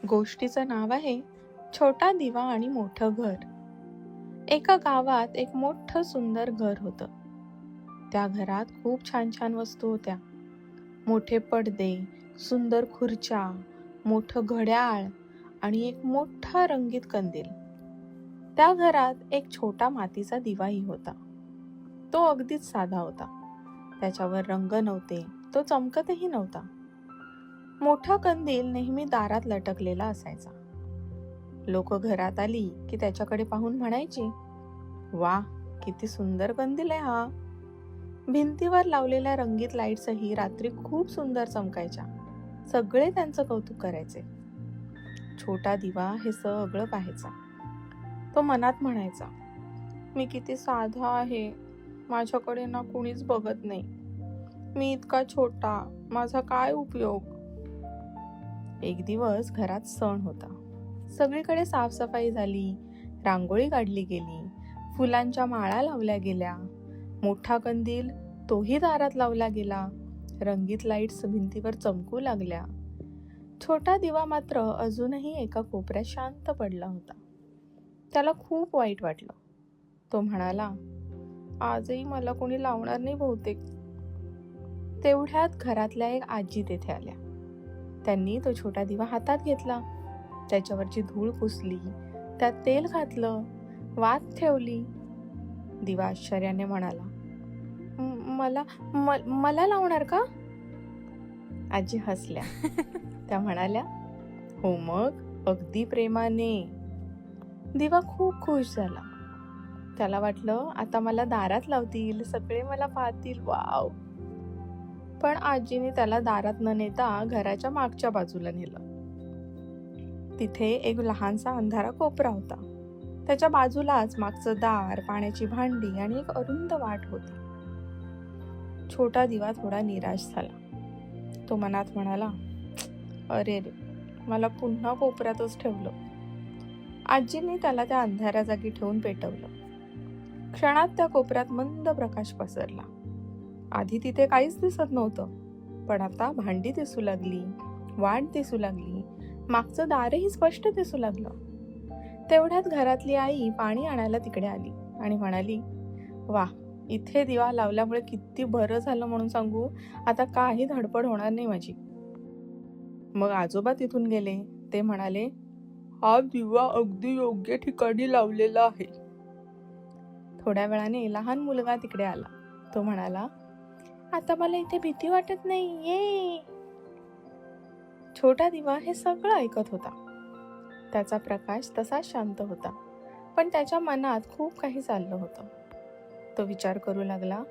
गोष्टीचं नाव आहे छोटा दिवा आणि मोठं घर. एका गावात एक मोठं सुंदर घर होतं. त्या घरात खूप छान छान वस्तू होत्या. मोठे पडदे, सुंदर खुर्च्या, मोठं घड्याळ आणि एक मोठा रंगीत कंदील. त्या घरात एक छोटा मातीचा दिवाही होता. तो अगदीच साधा होता. त्याच्यावर रंग नव्हते, तो चमकतही नव्हता. मोठा कंदील नेहमी दारात लटकलेला असायचा. लोक घरात आली की त्याच्याकडे पाहून म्हणायची, "वा, किती सुंदर कंदील आहे हा." भिंतीवर लावलेल्या रंगीत लाईट्सही रात्री खूप सुंदर चमकायच्या. सगळे त्यांचं कौतुक करायचे. छोटा दिवा हे सगळं पाहायचा. तो मनात म्हणायचा, "मी किती साधा आहे. माझ्याकडे ना कुणीच बघत नाही. मी इतका छोटा, माझा काय उपयोग." एक दिवस घरात सण होता. सगळीकडे साफसफाई झाली, रांगोळी काढली गेली, फुलांच्या माळा लावल्या गेल्या. मोठा कंदील तोही दारात लावला गेला. रंगीत लाईट्स भिंतीवर चमकू लागल्या. छोटा दिवा मात्र अजूनही एका कोपऱ्यात शांत पडला होता. त्याला खूप वाईट वाटलं. तो म्हणाला, "आजही मला कोणी लावणार नाही बहुतेक." तेवढ्यात घरातल्या एक आजी तेथे आल्या. त्यांनी तो छोटा दिवा हातात घेतला. त्याच्यावरची धूळ पुसली, त्यात तेल घातलं, वात ठेवली. दिवा आश्चर्याने म्हणाला, मला लावणार का?" आजी हसल्या. त्या म्हणाल्या, "हो मग, अगदी प्रेमाने." दिवा खूप खुश झाला. त्याला वाटलं, आता मला दारात लावतील, सगळे मला पाहतील. वाव. पण आजीने त्याला दारात न नेता घराच्या मागच्या बाजूला नेलं. तिथे एक लहानसा अंधारा कोपरा होता. त्याच्या बाजूलाच मागचं दार, पाण्याची भांडी आणि एक अरुंद वाट होती. छोटा दिवा थोडा निराश झाला. तो मनात म्हणाला, "अरे रे, मला पुन्हा कोपऱ्यातच ठेवलं." आजीने त्याला त्या अंधाऱ्या जागी ठेवून पेटवलं. क्षणात त्या कोपऱ्यात मंद प्रकाश पसरला. आधी तिथे काहीच दिसत नव्हतं, पण आता भांडी दिसू लागली, वाट दिसू लागली, मागचं दारही स्पष्ट दिसू लागलं. तेवढ्यात घरातली आई पाणी आणायला तिकडे आली आणि म्हणाली, "वा, इथे दिवा लावल्यामुळे किती बरं झालं म्हणून सांगू. आता काही धडपड होणार नाही माझी." मग आजोबा तिथून गेले. ते म्हणाले, "हा दिवा अगदी योग्य ठिकाणी लावलेला आहे." थोड्या वेळाने लहान मुलगा तिकडे आला. तो म्हणाला, "आता मला इथे भीती वाटत नाही. ये." छोटा दिवा हे सगळं ऐकत होता. त्याचा प्रकाश तसाच शांत होता, पण त्याच्या मनात खूप काही चाललं होतं. तो विचार करू लागला,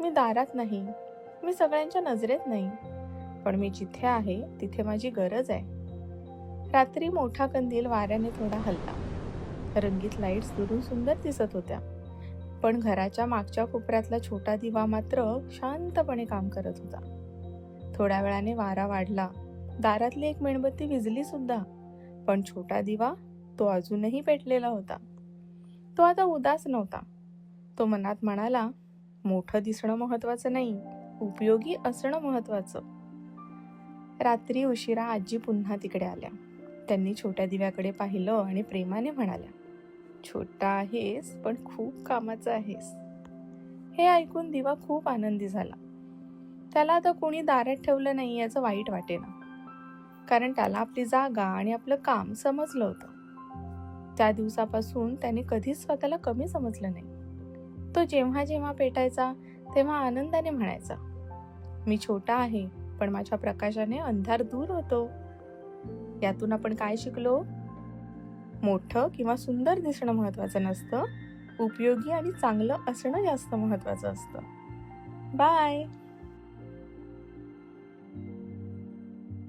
"मी दारात नाही, मी सगळ्यांच्या नजरेत नाही, पण मी जिथे आहे तिथे माझी गरज आहे." रात्री मोठा कंदील वाऱ्याने थोडा हलला. रंगीत लाईट्स दुरून सुंदर दिसत होत्या, पण घराच्या मागच्या कोपऱ्यातला छोटा दिवा मात्र शांतपणे काम करत होता. थोड्या वेळाने वारा वाढला. दारातली एक मेणबत्ती विझली सुद्धा, पण छोटा दिवा तो अजूनही पेटलेला होता. तो आता उदास नव्हता. तो मनात म्हणाला, "मोठं दिसणं महत्वाचं नाही, उपयोगी असणं महत्वाचं." रात्री उशिरा आजी पुन्हा तिकडे आल्या. त्यांनी छोट्या दिव्याकडे पाहिलं आणि प्रेमाने म्हणाल्या, "छोटा आहेस, पण खूप कामाचा आहेस." हे ऐकून दिवा खूप आनंदी झाला. त्याला आता कोणी दारात ठेवलं नाही याचं वाईट वाटेना, कारण त्याला आपली जागा आणि आपलं काम समजलं होतं. त्या दिवसापासून त्याने कधीच स्वतःला कमी समजलं नाही. तो जेव्हा जेव्हा पेटायचा तेव्हा आनंदाने म्हणायचा, "मी छोटा आहे, पण माझ्या प्रकाशाने अंधार दूर होतो." यातून आपण काय शिकलो? मोठं किंवा सुंदर दिसणं महत्वाचं नसतं, उपयोगी आणि चांगलं असणं जास्त महत्वाचं असतं. बाय.